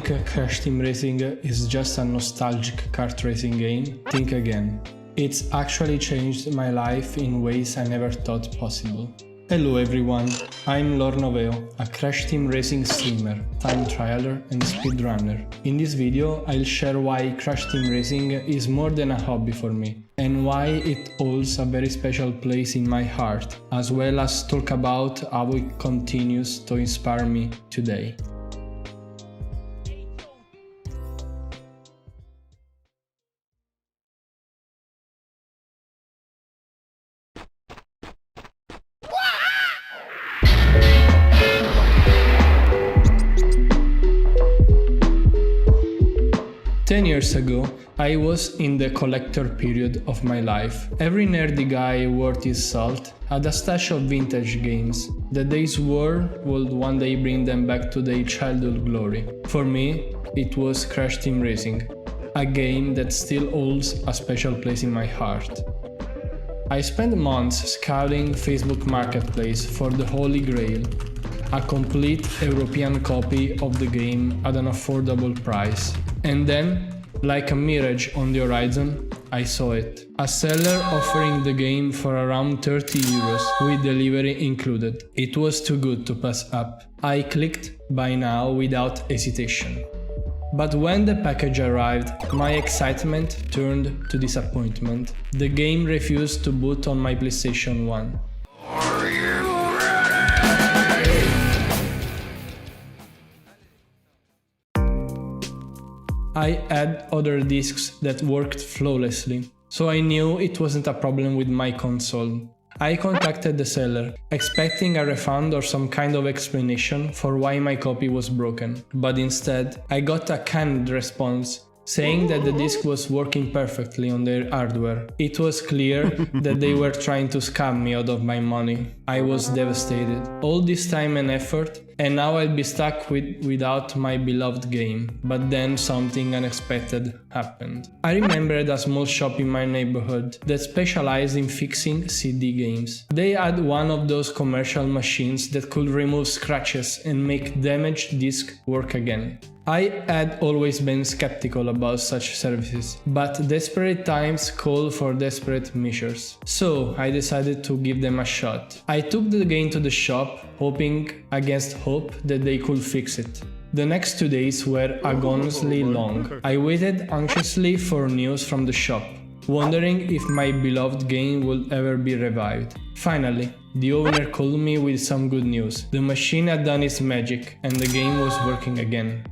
think Crash Team Racing is just a nostalgic kart racing game? Think again. It's actually changed my life in ways I never thought possible. Hello everyone, I'm Lornoveo, a Crash Team Racing streamer, time trialer and speedrunner. In this video I'll share why Crash Team Racing is more than a hobby for me, and why it holds a very special place in my heart, as well as talk about how it continues to inspire me today. Ten years ago, I was in the collector period of my life. Every nerdy guy worth his salt had a stash of vintage games that they swore would one day bring them back to their childhood glory. For me, it was Crash Team Racing, a game that still holds a special place in my heart. I spent months scouting Facebook Marketplace for the Holy Grail, a complete European copy of the game at an affordable price. And then, like a mirage on the horizon, I saw it. A seller offering the game for around 30 euros with delivery included. It was too good to pass up. I clicked buy now without hesitation. But when the package arrived, my excitement turned to disappointment. The game refused to boot on my PlayStation 1. Are you ready? I had other discs that worked flawlessly, so I knew it wasn't a problem with my console. I contacted the seller, expecting a refund or some kind of explanation for why my copy was broken, but instead I got a canned response saying that the disc was working perfectly on their hardware. It was clear that they were trying to scam me out of my money. I was devastated. All this time and effort, and now I'll be stuck without my beloved game. But then something unexpected happened. I remembered a small shop in my neighborhood that specialized in fixing CD games. They had one of those commercial machines that could remove scratches and make damaged discs work again. I had always been skeptical about such services, but desperate times call for desperate measures. So I decided to give them a shot. I took the game to the shop, hoping against hope that they could fix it. The next 2 days were agonizingly long. I waited anxiously for news from the shop, wondering if my beloved game would ever be revived. Finally, the owner called me with some good news. The machine had done its magic and the game was working again.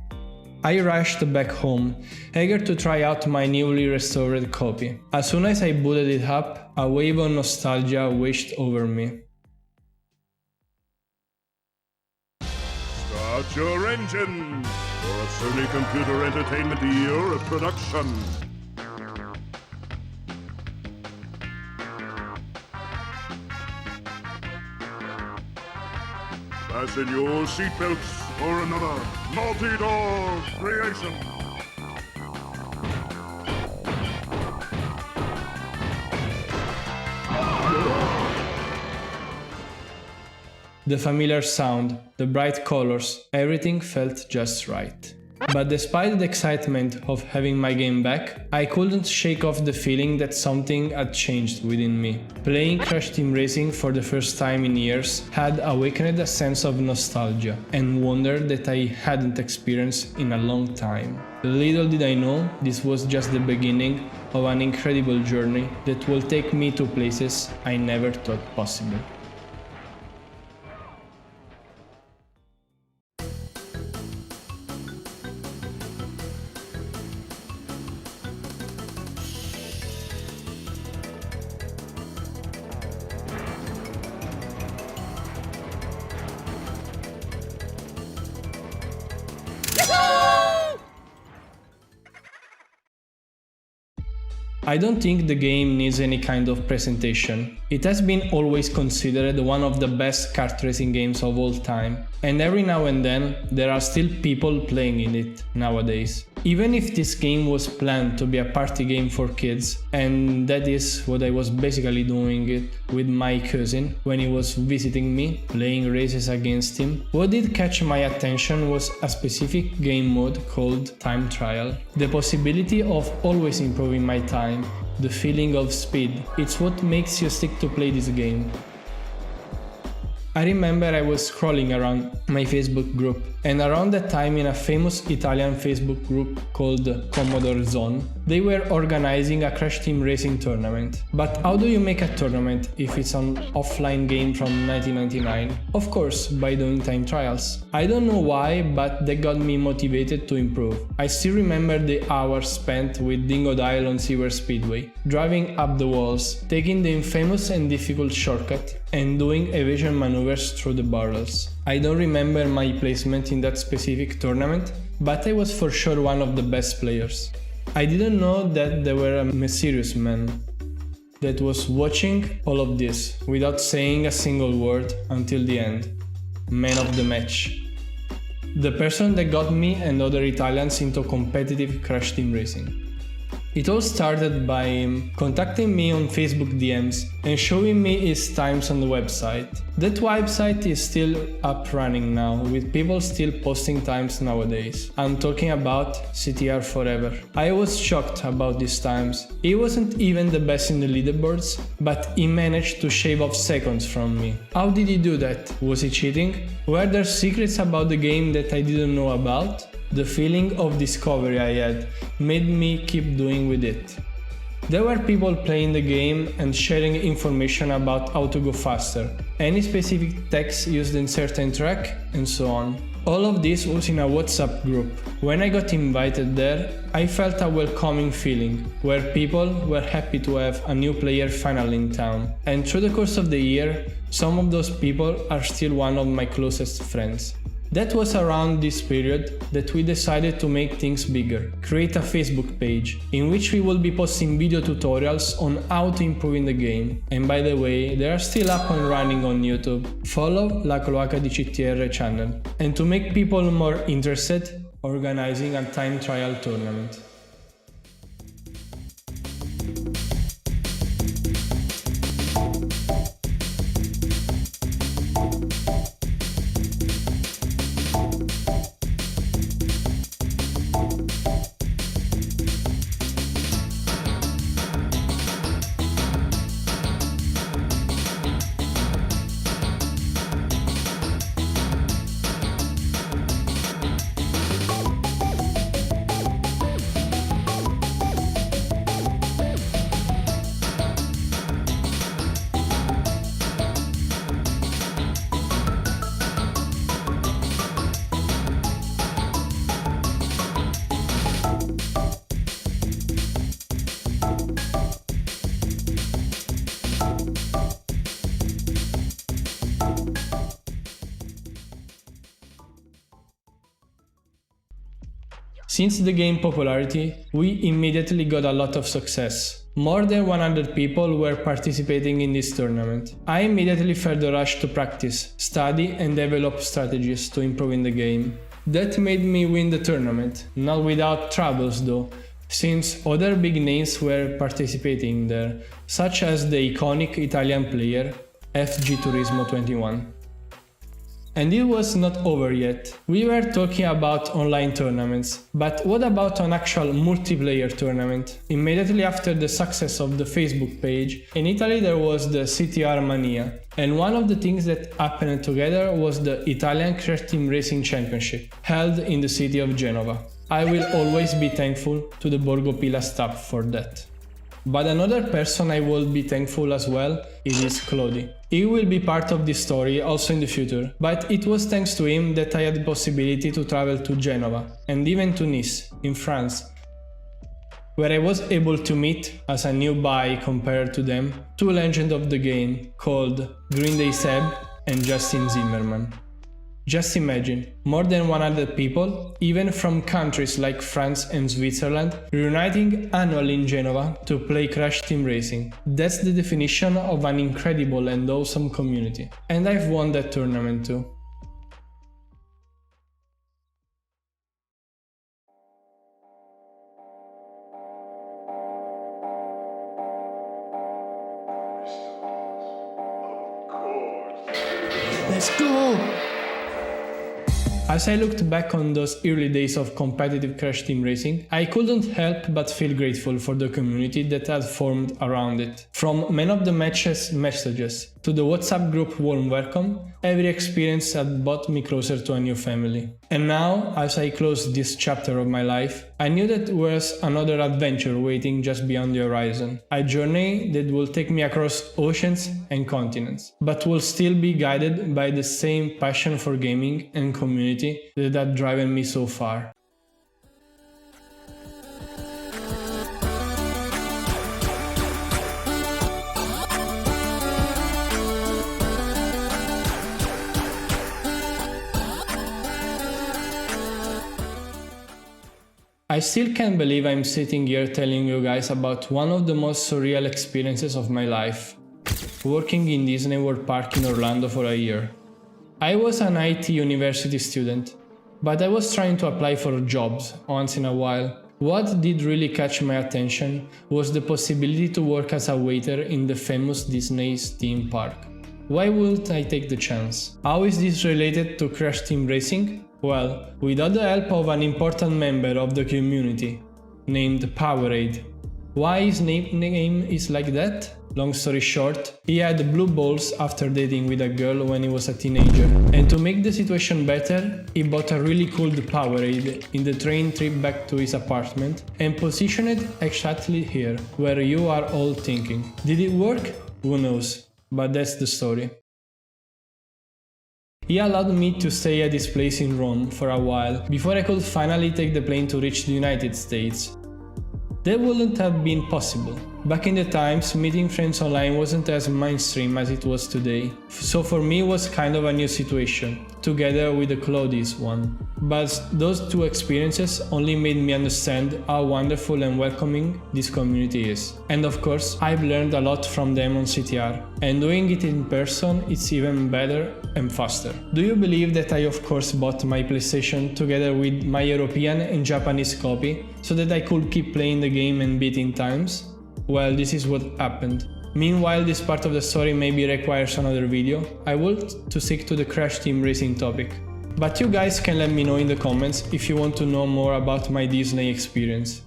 I rushed back home, eager to try out my newly restored copy. As soon as I booted it up, a wave of nostalgia washed over me. Start your engine for a Sony Computer Entertainment Europe production. Fasten your seatbelts for another Naughty Dog creation. The familiar sound, the bright colors, everything felt just right. But despite the excitement of having my game back, I couldn't shake off the feeling that something had changed within me. Playing Crash Team Racing for the first time in years had awakened a sense of nostalgia and wonder that I hadn't experienced in a long time. Little did I know, this was just the beginning of an incredible journey that will take me to places I never thought possible. I don't think the game needs any kind of presentation. It has been always considered one of the best kart racing games of all time, and every now and then there are still people playing in it nowadays. Even if this game was planned to be a party game for kids, and that is what I was basically doing it with my cousin when he was visiting me, playing races against him, what did catch my attention was a specific game mode called Time Trial. The possibility of always improving my time, the feeling of speed, it's what makes you stick to play this game. I remember I was scrolling around my Facebook group, and around that time in a famous Italian Facebook group called Commodore Zone, they were organizing a Crash Team Racing tournament. But how do you make a tournament if it's an offline game from 1999? Of course, by doing time trials. I don't know why, but that got me motivated to improve. I still remember the hours spent with Dingo Dial on Sewer Speedway, driving up the walls, taking the infamous and difficult shortcut, and doing evasion maneuvers through the barrels. I don't remember my placement in that specific tournament, but I was for sure one of the best players. I didn't know that there were a mysterious man that was watching all of this without saying a single word until the end. Man of the match. The person that got me and other Italians into competitive Crash Team Racing. It all started by him contacting me on Facebook DMs and showing me his times on the website. That website is still up running now, with people still posting times nowadays. I'm talking about CTR Forever. I was shocked about these times. He wasn't even the best in the leaderboards, but he managed to shave off seconds from me. How did he do that? Was he cheating? Were there secrets about the game that I didn't know about? The feeling of discovery I had made me keep doing with it. There were people playing the game and sharing information about how to go faster, any specific text used in certain track, and so on. All of this was in a WhatsApp group. When I got invited there, I felt a welcoming feeling, where people were happy to have a new player finally in town. And through the course of the year, some of those people are still one of my closest friends. That was around this period that we decided to make things bigger, create a Facebook page, in which we will be posting video tutorials on how to improve in the game. And by the way, they are still up and running on YouTube. Follow La Cloaca di CTR channel. And to make people more interested, organizing a time trial tournament. Since the game popularity, we immediately got a lot of success. More than 100 people were participating in this tournament. I immediately felt the rush to practice, study and develop strategies to improve in the game. That made me win the tournament, not without troubles though, since other big names were participating there, such as the iconic Italian player FG Turismo 21. And it was not over yet. We were talking about online tournaments, but what about an actual multiplayer tournament? Immediately after the success of the Facebook page, in Italy there was the CTR Mania, and one of the things that happened together was the Italian Crash Team Racing Championship, held in the city of Genova. I will always be thankful to the Borgo Pila staff for that. But another person I will be thankful as well is Claudi. He will be part of this story also in the future, but it was thanks to him that I had the possibility to travel to Genova and even to Nice, in France, where I was able to meet, as a newbie compared to them, two legends of the game called Green Day Seb and Justin Zimmerman. Just imagine, more than 100 people, even from countries like France and Switzerland, reuniting annually in Genova to play Crash Team Racing. That's the definition of an incredible and awesome community. And I've won that tournament too. Let's go! As I looked back on those early days of competitive Crash Team Racing, I couldn't help but feel grateful for the community that had formed around it. From Man of the Matches messages to the WhatsApp group warm welcome, every experience had brought me closer to a new family. And now, as I closed this chapter of my life, I knew that there was another adventure waiting just beyond the horizon. A journey that will take me across oceans and continents, but will still be guided by the same passion for gaming and community that had driven me so far. I still can't believe I'm sitting here telling you guys about one of the most surreal experiences of my life. Working in Disney World Park in Orlando for a year. I was an IT university student, but I was trying to apply for jobs once in a while. What did really catch my attention was the possibility to work as a waiter in the famous Disney's theme park. Why wouldn't I take the chance? How is this related to Crash Team Racing? Well, without the help of an important member of the community, named Powerade. Why his name is like that? Long story short, he had blue balls after dating with a girl when he was a teenager. And to make the situation better, he bought a really cool Powerade in the train trip back to his apartment and positioned it exactly here, where you are all thinking. Did it work? Who knows? But that's the story. He allowed me to stay at his place in Rome for a while before I could finally take the plane to reach the United States. That wouldn't have been possible. Back in the times, meeting friends online wasn't as mainstream as it was today, so for me it was kind of a new situation, together with the Claudi's one. But those two experiences only made me understand how wonderful and welcoming this community is. And of course, I've learned a lot from them on CTR, and doing it in person it's even better and faster. Do you believe that I of course bought my PlayStation together with my European and Japanese copy, so that I could keep playing the game and beating times? Well, this is what happened. Meanwhile, this part of the story maybe requires another video. I want to stick to the Crash Team Racing topic. But you guys can let me know in the comments if you want to know more about my Disney experience.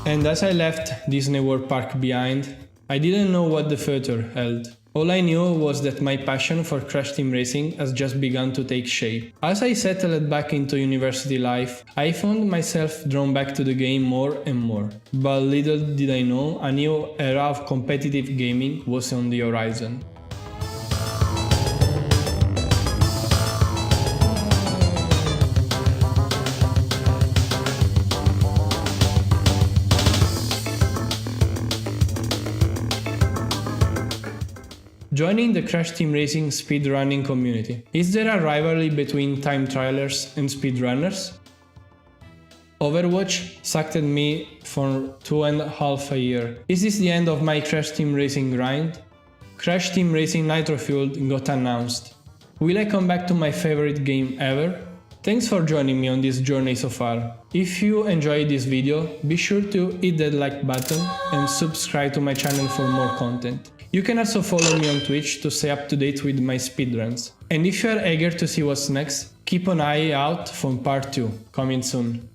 And as I left Disney World Park behind, I didn't know what the future held. All I knew was that my passion for Crash Team Racing has just begun to take shape. As I settled back into university life, I found myself drawn back to the game more and more. But little did I know, a new era of competitive gaming was on the horizon. Joining the Crash Team Racing speedrunning community. Is there a rivalry between time trialers and speedrunners? Overwatch sucked at me for 2.5 years. Is this the end of my Crash Team Racing grind? Crash Team Racing Nitro Fueled got announced. Will I come back to my favorite game ever? Thanks for joining me on this journey so far. If you enjoyed this video, be sure to hit that like button and subscribe to my channel for more content. You can also follow me on Twitch to stay up to date with my speedruns. And if you are eager to see what's next, keep an eye out for part 2, coming soon.